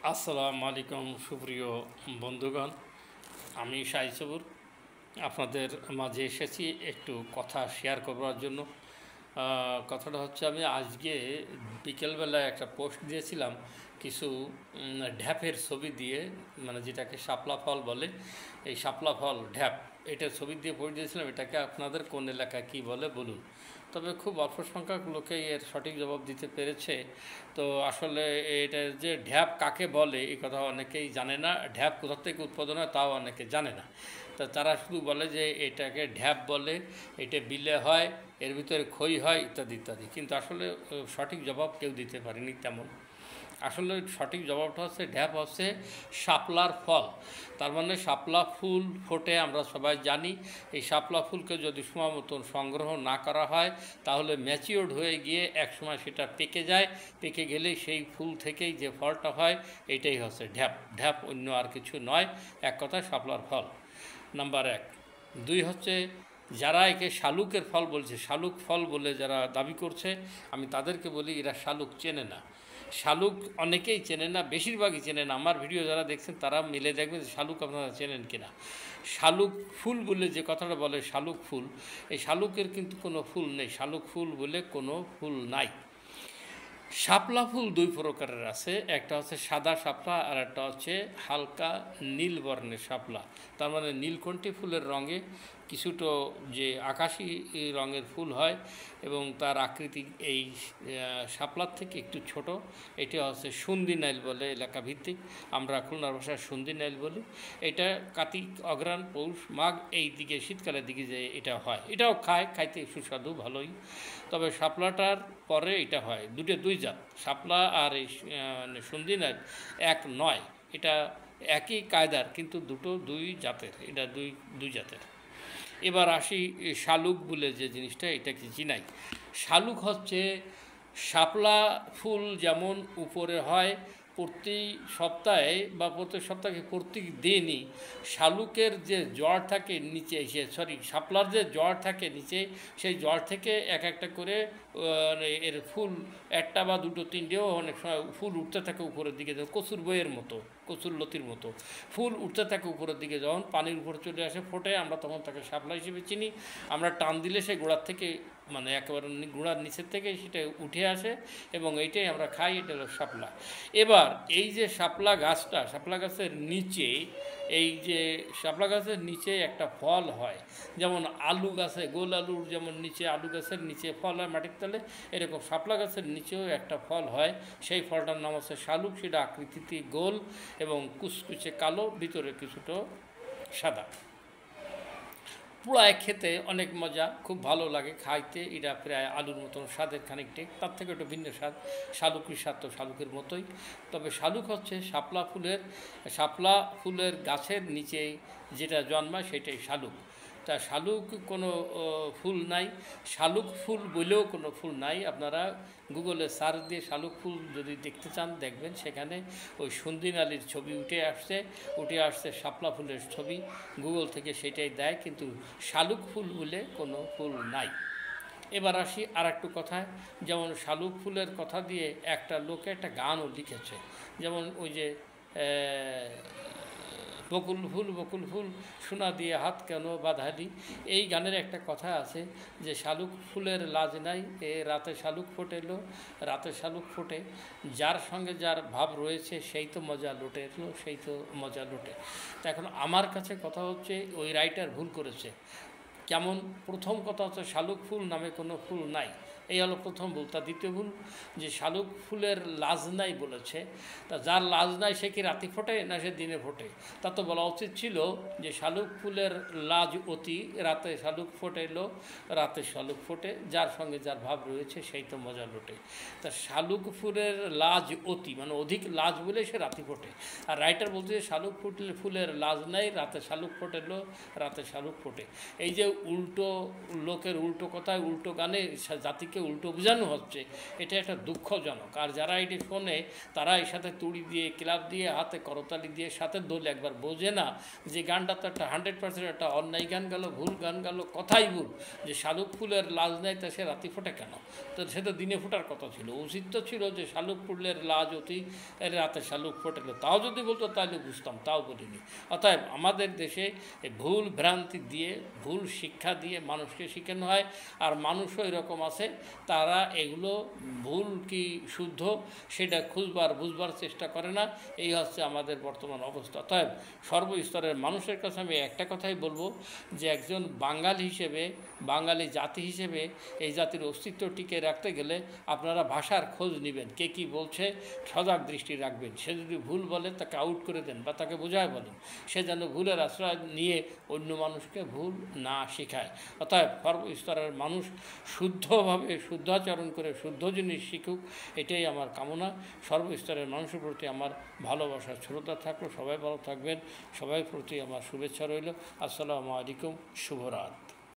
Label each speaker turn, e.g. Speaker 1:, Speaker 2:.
Speaker 1: আসসালামু আলাইকুম সুপ্রিয় বন্ধুগণ, আমি শাহী সবুর আপনাদের মাঝে এসেছি একটু কথা শেয়ার করবার জন্য। কথাটা হচ্ছে, আমি আজকে বিকেলবেলায় একটা পোস্ট দিয়েছিলাম কিছু ঢ্যাপের ছবি দিয়ে, মানে যেটাকে শাপলা ফল বলে, এই শাপলা ফল ঢ্যাপ, এটার ছবি দিয়ে পোস্ট দিয়েছিলাম। এটাকে আপনাদের কোন এলাকায় কী বলে বলুন। তবে খুব অল্প সংখ্যক লোকেই এর সঠিক জবাব দিতে পেরেছে। তো আসলে এটা যে ঢ্যাপ কাকে বলে এই কথা অনেকেই জানে না, ঢ্যাপ কোথা থেকে উৎপাদন হয় তাও অনেকে জানে না। তা তারা শুধু বলে যে এটাকে ঢ্যাপ বলে, এটা বিলে হয়, এর ভিতরে খই হয়, ইত্যাদি ইত্যাদি। কিন্তু আসলে সঠিক জবাব কেউ দিতে পারেনি তেমন। আসলে সঠিক জবাবটা হচ্ছে, ঢ্যাপ হচ্ছে শাপলার ফল। তার মানে শাপলা ফুল ফোটে, আমরা সবাই জানি। এই শাপলা ফুলকে যদি সময় মতন সংগ্রহ না করা হয়, তাহলে ম্যাচিওর্ড হয়ে গিয়ে একসময় সেটা পেকে যায়। পেকে গেলেই সেই ফুল থেকেই যে ফলটা হয়, এটাই হচ্ছে ঢ্যাপ। ঢ্যাপ অন্য আর কিছু নয়, এক কথায় শাপলার ফল। নাম্বার এক। দুই হচ্ছে, যারা একে শালুকের ফল বলছে, শালুক ফল বলে যারা দাবি করছে, আমি তাদেরকে বলি এরা শালুক চেনে না। শালুক অনেকেই চেনে না, বেশিরভাগই চেনে না। আমার ভিডিও যারা দেখছেন তারা মিলে দেখবেন শালুক আপনারা চেনেন কিনা। শালুক ফুল বলে যে কথাটা বলে শালুক ফুল, এই শালুকের কিন্তু কোনো ফুল নেই। শালুক ফুল বলে কোনো ফুল নাই। শাপলা ফুল দুই প্রকারের আছে, একটা হচ্ছে সাদা শাপলা আর একটা হচ্ছে হালকা নীল বর্ণের শাপলা। তার মানে নীলকণ্ঠী ফুলের রঙে কিছুটা যে আকাশি রঙের ফুল হয় এবং তার আকৃতি এই শাপলার থেকে একটু ছোট। এটা হচ্ছে সুন্দি নাইল বলে এলাকা ভিত্তিক, আমরা খুলনার ভাষায় সুন্দি নাইল বলি। এটা কার্তিক, অঘ্রাণ, পৌষ, মাঘ এই দিকে, শীতকালের দিকে যে এটা হয়, এটাও খাইতে সুস্বাদু ভালোই। তবে শাপলাটার পরে এটা হয়, দুই জাত, শাপলা আর এই সুন্দি নাইল এক নয়। এটা একই কায়দার কিন্তু দুই জাতের, এটা দুই জাতের। এবার আসি শালুক বলে যে জিনিসটা, এটাকে চিনাই। শালুক হচ্ছে শাপলা ফুল যেমন উপরে হয় প্রতি সপ্তাহে বা প্রত্যেক সপ্তাহে প্রত্যেক দিনই শালুকের যে জড় থাকে নিচে, শাপলার যে জড় থাকে নিচে, সেই জড় থেকে এক একটা করে এর ফুল একটা বা দুটো তিনটেও অনেক সময় ফুল উঠতে থাকে উপরের দিকে, কচুর বইয়ের মতো, কচুর লতির মতো ফুল উঠতে থাকে উপরের দিকে। যখন পানির উপরে চলে আসে ফোটে, আমরা তখন তাকে শাপলা হিসেবে চিনি। আমরা টান দিলে সেই গোড়ার থেকে, মানে একেবারে গোড়ার নিচের থেকে সেটা উঠে আসে এবং এইটাই আমরা খাই, এটা হলো শাপলা। এবার এই যে শাপলা গাছটা, শাপলা গাছের নিচে, এই যে শাপলা গাছের নিচে একটা ফল হয়, যেমন আলু গাছে, গোল আলুর যেমন নিচে, আলু গাছের নিচে ফল হয় মাটির তলে, এরকম শাপলা গাছের নিচেও একটা ফল হয়। সেই ফলটার নাম হচ্ছে শালুক। সেটা আকৃতিতে গোল এবং কুচকুচে কালো, ভিতরে কিছুটা সাদা। পোড়ায় খেতে অনেক মজা, খুব ভালো লাগে খাইতে। এটা প্রায় আলুর মতন স্বাদের খানিকটা, তার থেকে একটু ভিন্ন স্বাদ। শালুকের স্বাদ তো শালুকের মতোই। তবে শালুক হচ্ছে শাপলা ফুলের গাছের নিচে যেটা জন্মায় সেটাই শালুক। তা শালুক কোনো ফুল নাই, শালুক ফুল বলেও কোনো ফুল নাই। আপনারা গুগলে সার্চ দিয়ে শালুক ফুল যদি দেখতে চান, দেখবেন সেখানে ওই সন্দিন আলীর ছবি উঠে আসছে শাপলা ফুলের ছবি, গুগল থেকে সেটাই দেয়, কিন্তু শালুক ফুল বলে কোনো ফুল নাই। এবার আসি আর একটু কথায়, যেমন শালুক ফুলের কথা দিয়ে একটা লোকে একটা গানও লিখেছে, যেমন ওই যে বকুল ফুল সোনা দিয়ে হাত কেন বাঁধালি, এই গানের একটা কথা আছে যে শালুক ফুলের লাজ নাই, রাতে শালুক ফোটেলো, রাতে শালুক ফোটে, যার সঙ্গে যার ভাব রয়েছে সেই তো মজা লোটে, সেই তো মজা লোটে। তা এখন আমার কাছে কথা হচ্ছে, ওই রাইটার ভুল করেছে। কেমন? প্রথম কথা হচ্ছে, শালুক ফুল নামে কোনো ফুল নাই, এই হলো প্রথম ভুল। তার দ্বিতীয় ভুল, যে শালুক ফুলের লাজ নাই বলেছে। তা যার লাজ নাই সে কি রাতে ফোটে না সে দিনে ফোটে? তা তো বলা উচিত ছিল যে শালুক ফুলের লাজ অতি, রাতে শালুক ফোটেলো, রাতে শালুক ফোটে, যার সঙ্গে যার ভাব রয়েছে সেই তো মজা লোটে। তা শালুক ফুলের লাজ অতি মানে অধিক লাজ বলে সে রাতে ফোটে। আর রাইটার বলছে শালুক ফুলের লাজ নাই, রাতে শালুক ফোটেলো, রাতে শালুক ফোটে। এই যে উল্টো লোকের উল্টো কথায় উল্টো গানে জাতিকে উল্টো বোঝানো হচ্ছে, এটা একটা দুঃখজনক। আর যারা এটি শোনে তারা এর সাথে তুড়ি দিয়ে, ক্লাব দিয়ে, হাতে করতালি দিয়ে সাথে দোল, একবার বোঝে না যে গানটা তো একটা 100% একটা অন্যায় গান গেল, ভুল গান গেল, কথাই ভুল। যে শালুক ফুলের লাজ নেই তা সে রাতে ফোটে কেন? তো সে তো দিনে ফোটার কথা ছিল। উচিত তো ছিল যে শালুক ফুলের লাজ অতি রাতে শালুক ফোটে, তাও যদি বলতো তাহলে বুঝতাম, তাও বলিনি। অতএব আমাদের দেশে ভুল ভ্রান্তি দিয়ে, ভুল শিক্ষা দিয়ে মানুষকে শেখানো হয়। আর মানুষও এরকম আছে, তারা এগুলো ভুল কি শুদ্ধ সেটা খুঁজবার বুঝবার চেষ্টা করে না। এই হচ্ছে আমাদের বর্তমান অবস্থা। অতএব সর্বস্তরের মানুষের কাছে আমি একটা কথাই বলবো যে একজন বাঙালি হিসেবে, বাঙালি জাতি হিসেবে এই জাতির অস্তিত্ব টিকে রাখতে গেলে আপনারা ভাষার খোঁজ নেবেন, কে কী বলছে সজাগ দৃষ্টি রাখবেন। সে যদি ভুল বলে তাকে আউট করে দেন বা তাকে বোঝায় বলেন, সে যেন ভুলের আশ্রয় নিয়ে অন্য মানুষকে ভুল না শেখায়। অতএব সর্বস্তরের মানুষ শুদ্ধভাবে শুদ্ধাচরণ করে শুদ্ধ জিনিস শিখুক, এটাই আমার কামনা। সর্বস্তরের মানুষের প্রতি আমার ভালোবাসা, শ্রদ্ধা থাকলো। সবাই ভালো থাকবেন, সবাই প্রতি আমার শুভেচ্ছা রইল। আসসালামু আলাইকুম, শুভরাত।